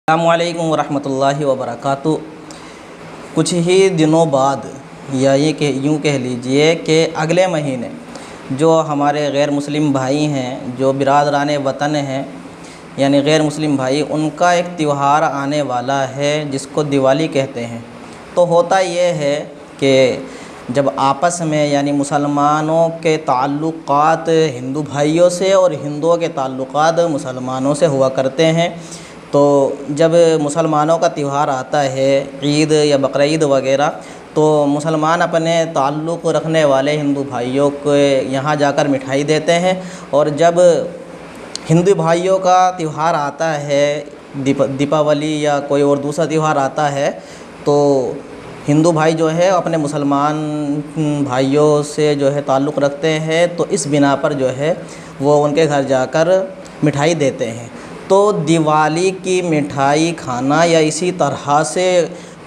अस्सलामुअलैकुम वरहमतुल्लाहि वबरकातुहू। कुछ ही दिनों बाद या यूँ कह लीजिए कि अगले महीने जो हमारे गैर मुस्लिम भाई हैं, जो बिरादरान वतन हैं, यानी गैर मुस्लिम भाई, उनका एक त्यौहार आने वाला है जिसको दिवाली कहते हैं। तो होता ये है कि जब आपस में यानी मुसलमानों के ताल्लुक़ात हिंदू भाइयों से और हिंदुओं के ताल्लुक़ात मुसलमानों से हुआ करते हैं, तो जब मुसलमानों का त्यौहार आता है, ईद या बकरीद वगैरह, तो मुसलमान अपने ताल्लुक़ रखने वाले हिंदू भाइयों को यहाँ जाकर मिठाई देते हैं। और जब हिंदू भाइयों का त्यौहार आता है, दीपावली या कोई और दूसरा त्यौहार आता है, तो हिंदू भाई जो है अपने मुसलमान भाइयों से जो है ताल्लुक़ रखते हैं, तो इस बिना पर जो है वो उनके घर जाकर मिठाई देते हैं। तो दिवाली की मिठाई खाना या इसी तरह से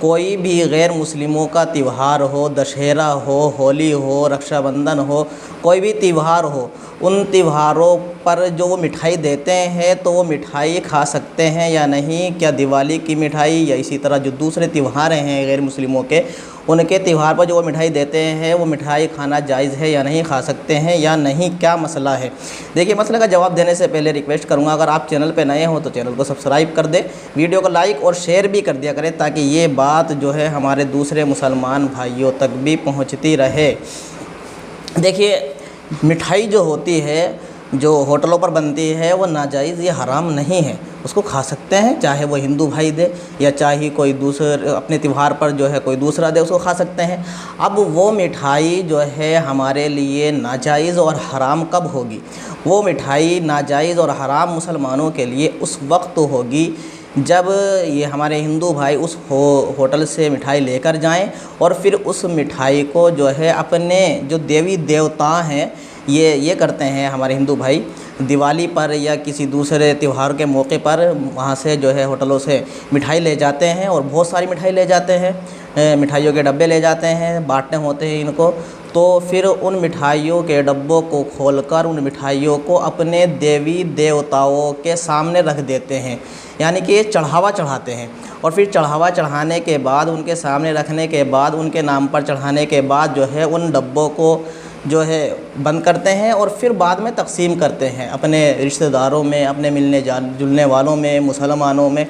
कोई भी गैर मुस्लिमों का त्यौहार हो, दशहरा हो, होली हो, रक्षाबंधन हो, कोई भी त्यौहार हो, उन त्योहारों पर जो वो मिठाई देते हैं तो वो मिठाई खा सकते हैं या नहीं? क्या दिवाली की मिठाई या इसी तरह जो दूसरे त्यौहार हैं गैर मुस्लिमों के, उनके त्यौहार पर जो वो मिठाई देते हैं वो मिठाई खाना जायज़ है या नहीं, खा सकते हैं या नहीं, क्या मसला है? देखिए, मसले का जवाब देने से पहले रिक्वेस्ट करूंगा, अगर आप चैनल पे नए हो तो चैनल को सब्सक्राइब कर दें, वीडियो को लाइक और शेयर भी कर दिया करें, ताकि ये बात जो है हमारे दूसरे मुसलमान भाइयों तक भी पहुँचती रहे। देखिए, मिठाई जो होती है, जो होटलों पर बनती है, वो नाजायज़ या हराम नहीं है, उसको खा सकते हैं, चाहे वो हिंदू भाई दे या चाहे कोई दूसरे अपने त्यौहार पर जो है कोई दूसरा दे, उसको खा सकते हैं। अब वो मिठाई जो है हमारे लिए नाजायज़ और हराम कब होगी? वो मिठाई नाजायज़ और हराम मुसलमानों के लिए उस वक्त होगी जब ये हमारे हिंदू भाई उस होटल से मिठाई लेकर जाएं और फिर उस मिठाई को जो है अपने जो देवी देवता हैं, ये करते हैं हमारे हिंदू भाई, दिवाली पर या किसी दूसरे त्यौहार के मौके पर वहाँ से जो है होटलों से मिठाई ले जाते हैं और बहुत सारी मिठाई ले जाते हैं, मिठाइयों के डब्बे ले जाते हैं, बांटने होते हैं इनको। तो फिर उन मिठाइयों के डब्बों को खोलकर उन मिठाइयों को अपने देवी देवताओं के सामने रख देते हैं, यानी कि चढ़ावा चढ़ाते हैं। और फिर चढ़ावा चढ़ाने के बाद, उनके सामने रखने के बाद, उनके नाम पर चढ़ाने के बाद जो है उन डब्बों को जो है बंद करते हैं और फिर बाद में तकसीम करते हैं अपने रिश्तेदारों में, अपने मिलने जुलने वालों में, मुसलमानों में।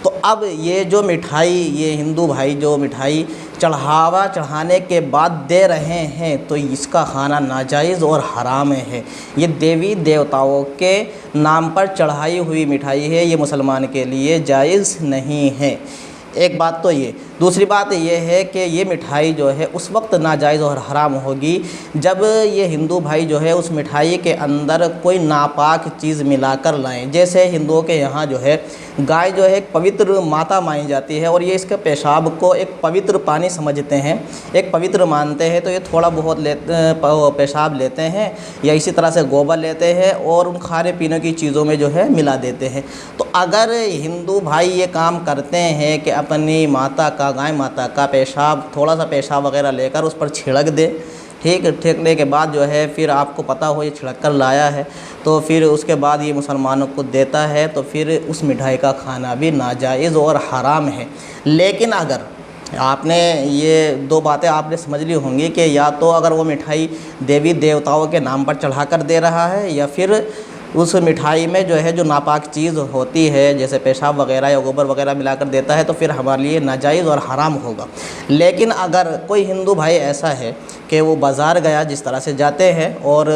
तो अब ये जो मिठाई, ये हिंदू भाई जो मिठाई चढ़ावा चढ़ाने के बाद दे रहे हैं, तो इसका खाना नाजायज़ और हराम है। ये देवी देवताओं के नाम पर चढ़ाई हुई मिठाई है, ये मुसलमान के लिए जायज़ नहीं है। एक बात तो ये। दूसरी बात ये है कि ये मिठाई जो है उस वक्त नाजायज़ और हराम होगी जब ये हिंदू भाई जो है उस मिठाई के अंदर कोई नापाक चीज़ मिलाकर लाएं। जैसे हिंदुओं के यहाँ जो है गाय जो है एक पवित्र माता मानी जाती है और ये इसके पेशाब को एक पवित्र पानी समझते हैं, एक पवित्र मानते हैं, तो ये थोड़ा बहुत पेशाब लेते हैं या इसी तरह से गोबर लेते हैं और उन खाने पीने की चीज़ों में जो है मिला देते हैं। तो अगर हिंदू भाई ये काम करते हैं कि अपनी माता का, गाय माता का पेशाब, थोड़ा सा पेशाब वगैरह लेकर उस पर छिड़क दे, ठीक, छिड़कने के बाद जो है फिर आपको पता हो ये छिड़क कर लाया है, तो फिर उसके बाद ये मुसलमानों को देता है, तो फिर उस मिठाई का खाना भी नाजायज़ और हराम है। लेकिन अगर आपने ये दो बातें आपने समझ ली होंगी कि या तो अगर वो मिठाई देवी देवताओं के नाम पर चढ़ा कर दे रहा है या फिर उस मिठाई में जो है जो नापाक चीज़ होती है, जैसे पेशाब वगैरह या गोबर वगैरह मिलाकर देता है, तो फिर हमारे लिए नाजायज़ और हराम होगा। लेकिन अगर कोई हिंदू भाई ऐसा है कि वो बाज़ार गया, जिस तरह से जाते हैं और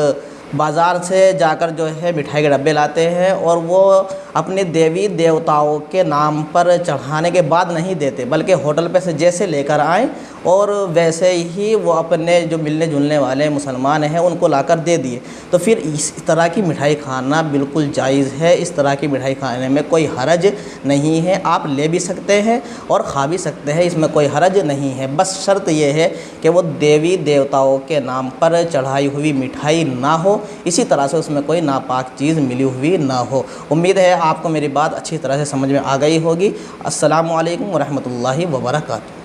बाज़ार से जाकर जो है मिठाई के डब्बे लाते हैं और वो अपने देवी देवताओं के नाम पर चढ़ाने के बाद नहीं देते, बल्कि होटल पे से जैसे लेकर आए और वैसे ही वो अपने जो मिलने जुलने वाले मुसलमान हैं उनको लाकर दे दिए, तो फिर इस तरह की मिठाई खाना बिल्कुल जायज़ है। इस तरह की मिठाई खाने में कोई हरज नहीं है, आप ले भी सकते हैं और खा भी सकते हैं, इसमें कोई हरज नहीं है। बस शर्त यह है कि वो देवी देवताओं के नाम पर चढ़ाई हुई मिठाई ना हो, इसी तरह से उसमें कोई नापाक चीज़ मिली हुई ना हो। उम्मीद है आपको मेरी बात अच्छी तरह से समझ में आ गई होगी। अस्सलामु अलैकुम वरहमतुल्लाहि वबरकातुहू।